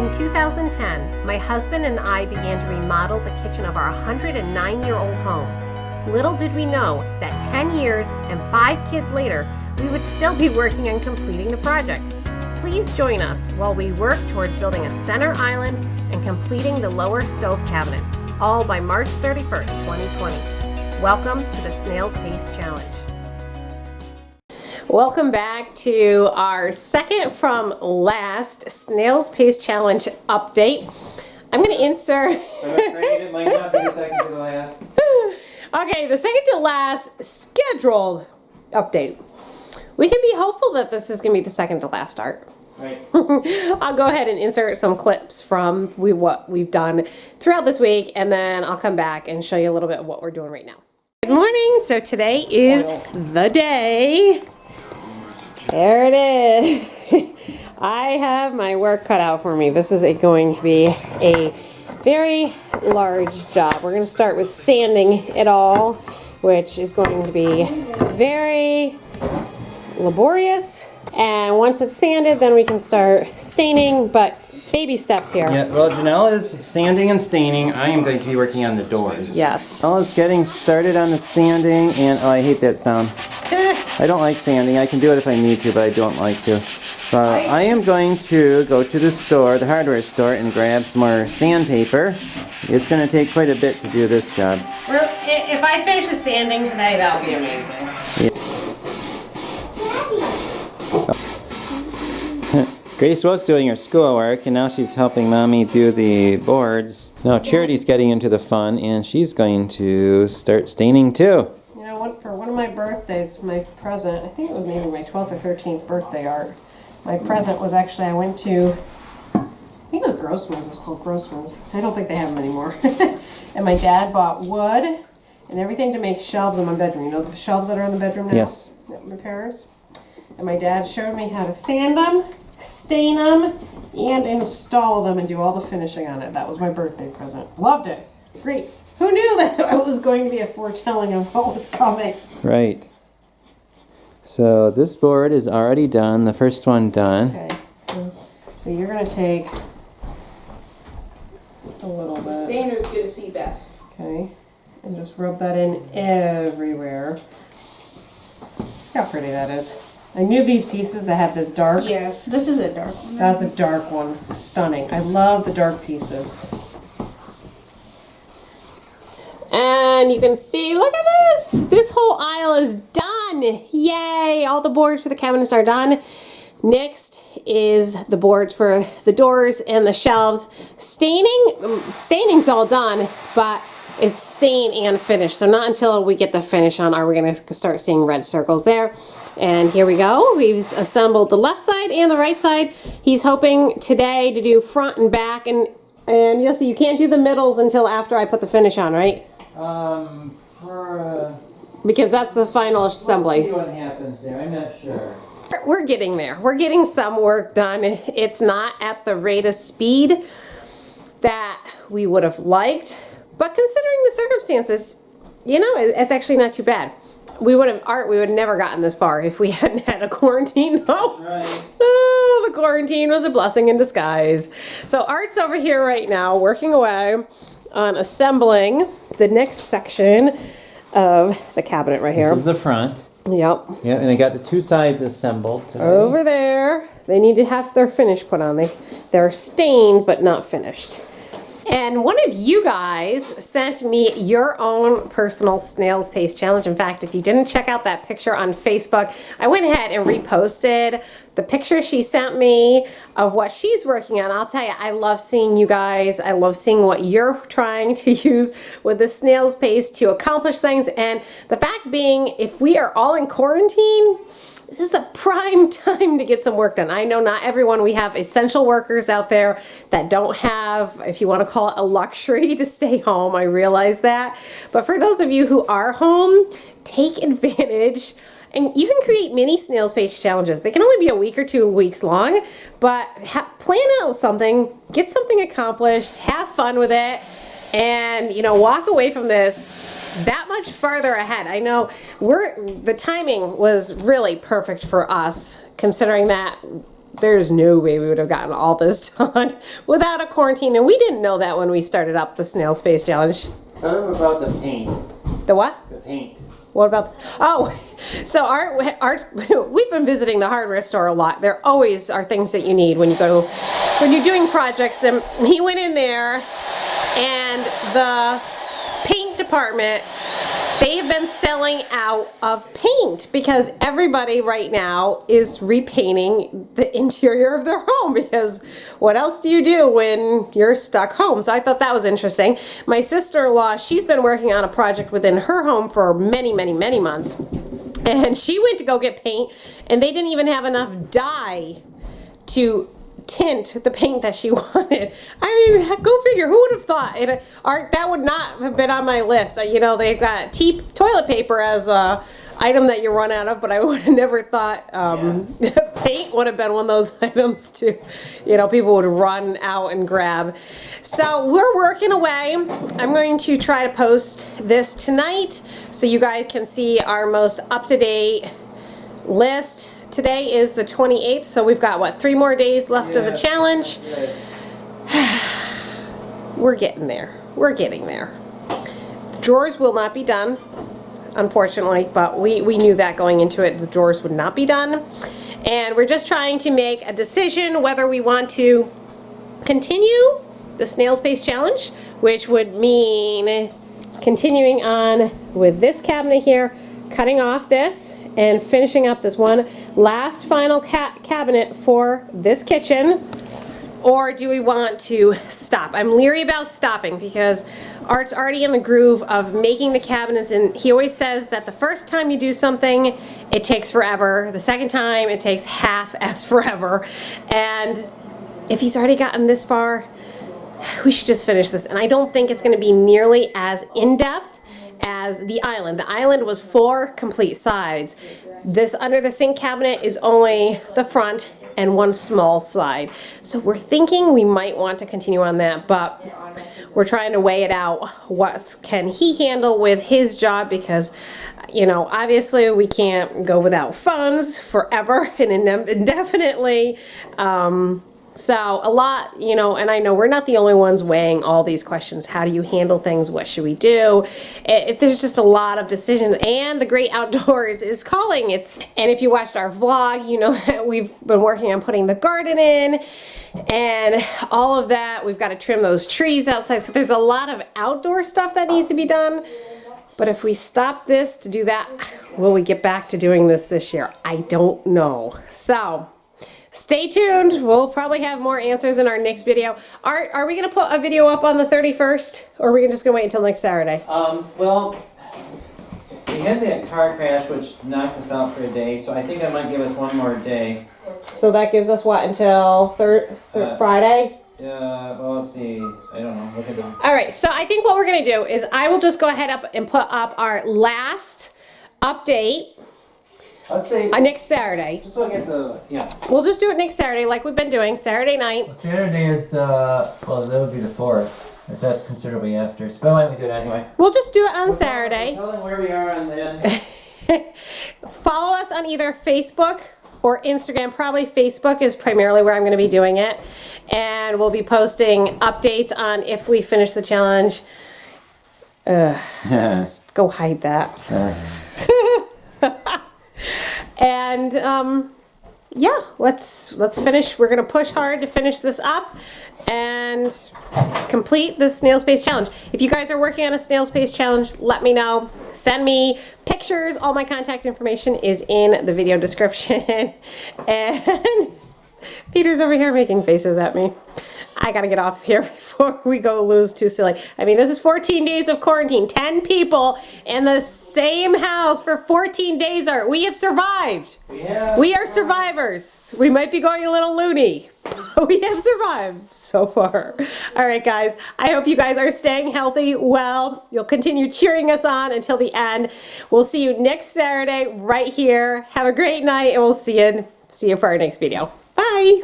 In 2010, my husband and I began to remodel the kitchen of our 109-year-old home. Little did we know that 10 years and 5 kids later, we would still be working on completing the project. Please join us while we work towards building a center island and completing the lower stove cabinets, all by March 31st, 2020. Welcome to the Snail's Pace Challenge. Welcome back to our second from last Snail's Pace Challenge update. I'm going to insert... I'm afraid it might not be the second to the last. Okay, the second to last scheduled update. We can be hopeful that this is going to be the second to last, Art. Right. I'll go ahead and insert some clips from what we've done throughout this week, and then I'll come back and show you a little bit of what we're doing right now. Good morning. So today is the day. There it is. I have my work cut out for me. This is going to be a very large job. We're going to start with sanding it all, which is going to be very laborious. And once it's sanded, then we can start staining, but baby steps here. Yeah, well, Janelle is sanding and staining. I am going to be working on the doors. Yes. Janelle is getting started on the sanding, and oh, I hate that sound. I don't like sanding. I can do it if I need to, but I don't like to. I am going to go to the store, the hardware store, and grab some more sandpaper. It's going to take quite a bit to do this job. If I finish the sanding today, that'll be amazing. Yeah. Grace was doing her schoolwork, and now she's helping Mommy do the boards. Now Charity's getting into the fun, and she's going to start staining too. You know, for one of my birthdays, my present, I think it was maybe my 12th or 13th birthday, Art. My present was actually, I went to, I think it was Grossman's, it was called Grossman's. I don't think they have them anymore. And my dad bought wood and everything to make shelves in my bedroom. You know the shelves that are in the bedroom now? Yes. My parents. And my dad showed me how to sand them, stain them, and install them and do all the finishing on it. That was my birthday present. Loved it. Great. Who knew that I was going to be a foretelling of what was coming? Right. So this board is already done, the first one done. Okay. So you're going to take a little bit. The stainer's going to see best. Okay. And just rub that in everywhere. Look how pretty that is. I knew these pieces that have the dark. Yeah, this is a dark one. That's a dark one. Stunning. I love the dark pieces. And you can see, look at this! This whole aisle is done! Yay! All the boards for the cabinets are done. Next is the boards for the doors and the shelves. Staining's all done, but it's stained and finished. So not until we get the finish on are we going to start seeing red circles there. And here we go. We've assembled the left side and the right side. He's hoping today to do front and back, and you'll see you can't do the middles until after I put the finish on, right? Because that's the final assembly. Let's see what happens there. I'm not sure. We're getting there. We're getting some work done. It's not at the rate of speed that we would have liked, but considering the circumstances, you know, it's actually not too bad. We would have never gotten this far if we hadn't had a quarantine. Oh, Right. Oh, the quarantine was a blessing in disguise. So Art's over here right now working away on assembling the next section of the cabinet right here. This is the front. Yep. Yeah, and they got the two sides assembled today. Over there. They need to have their finish put on. They're stained but not finished. And one of you guys sent me your own personal Snail's Pace Challenge. In fact, if you didn't check out that picture on Facebook, I went ahead and reposted the picture she sent me of what she's working on. I'll tell you, I love seeing you guys. I love seeing what you're trying to use with the Snail's Pace to accomplish things. And the fact being, if we are all in quarantine, this is the prime time to get some work done. I know not everyone, we have essential workers out there that don't have, if you want to call it a luxury, to stay home. I realize that. But for those of you who are home, take advantage. And you can create mini Snail's Pace challenges. They can only be a week or 2 weeks long, but plan out something, get something accomplished, have fun with it, and, you know, walk away from this that much farther ahead. I know the timing was really perfect for us, considering that there's no way we would have gotten all this done without a quarantine. And we didn't know that when we started up the Snail Space Challenge. Tell them about the paint. The what? The paint. What about, so Art, we've been visiting the hardware store a lot. There always are things that you need when you're doing projects. And he went in there, and the paint department, they have been selling out of paint because everybody right now is repainting the interior of their home, because what else do you do when you're stuck home? So I thought that was interesting. My sister-in-law, she's been working on a project within her home for many, many, many months. And she went to go get paint, and they didn't even have enough dye to tint the paint that she wanted. I mean, go figure. Who would have thought? Art, that would not have been on my list. You know, they've got toilet paper as a item that you run out of, but I would have never thought paint would have been one of those items too. You know, people would run out and grab. So we're working away. I'm going to try to post this tonight so you guys can see our most up-to-date list. Today is the 28th, so we've got, what, 3 more days left of the challenge? We're getting there. We're getting there. The drawers will not be done, unfortunately, but we knew that going into it. The drawers would not be done. And we're just trying to make a decision whether we want to continue the Snail Space Challenge, which would mean continuing on with this cabinet here, cutting off this, and finishing up this one last final cabinet for this kitchen. Or do we want to stop? I'm leery about stopping because Art's already in the groove of making the cabinets, and he always says that the first time you do something, it takes forever. The second time, it takes half as forever. And if he's already gotten this far, we should just finish this. And I don't think it's going to be nearly as in-depth as the island. The island was 4 complete sides. This under the sink cabinet is only the front and 1 small side. So we're thinking we might want to continue on that, but we're trying to weigh it out. What can he handle with his job? Because, you know, obviously we can't go without funds forever and indefinitely. So a lot, you know, and I know we're not the only ones weighing all these questions. How do you handle things? What should we do? There's just a lot of decisions, and the great outdoors is calling. And if you watched our vlog, you know that we've been working on putting the garden in and all of that. We've got to trim those trees outside. So there's a lot of outdoor stuff that needs to be done. But if we stop this to do that, will we get back to doing this year? I don't know. So stay tuned. We'll probably have more answers in our next video. Are we going to put a video up on the 31st? Or are we just going to wait until next Saturday? Well, we had that car crash which knocked us out for a day, so I think I might give us 1 more day. So that gives us what, until Friday? Well, let's see. I don't know. Look at them. All right, so I think what we're going to do is I will just go ahead and put up our last update. Let's say next Saturday. Just so I get the We'll just do it next Saturday, like we've been doing Saturday night. Well, Saturday is that would be the 4th, so that's considerably after. So why don't we do it anyway? We'll just do it on Saturday. Tell them where we are, and then Follow us on either Facebook or Instagram. Probably Facebook is primarily where I'm going to be doing it, and we'll be posting updates on if we finish the challenge. Just go hide that. And yeah, let's finish. We're gonna push hard to finish this up and complete the Snail Space Challenge. If you guys are working on a Snail Space Challenge, let me know. Send me pictures. All my contact information is in the video description. And Peter's over here making faces at me. I gotta get off here before we go lose too silly. I mean, this is 14 days of quarantine. 10 people in the same house for 14 days. We have survived. We are survivors. We might be going a little loony. We have survived so far. All right, guys. I hope you guys are staying healthy. Well, you'll continue cheering us on until the end. We'll see you next Saturday right here. Have a great night, and we'll see you for our next video. Bye.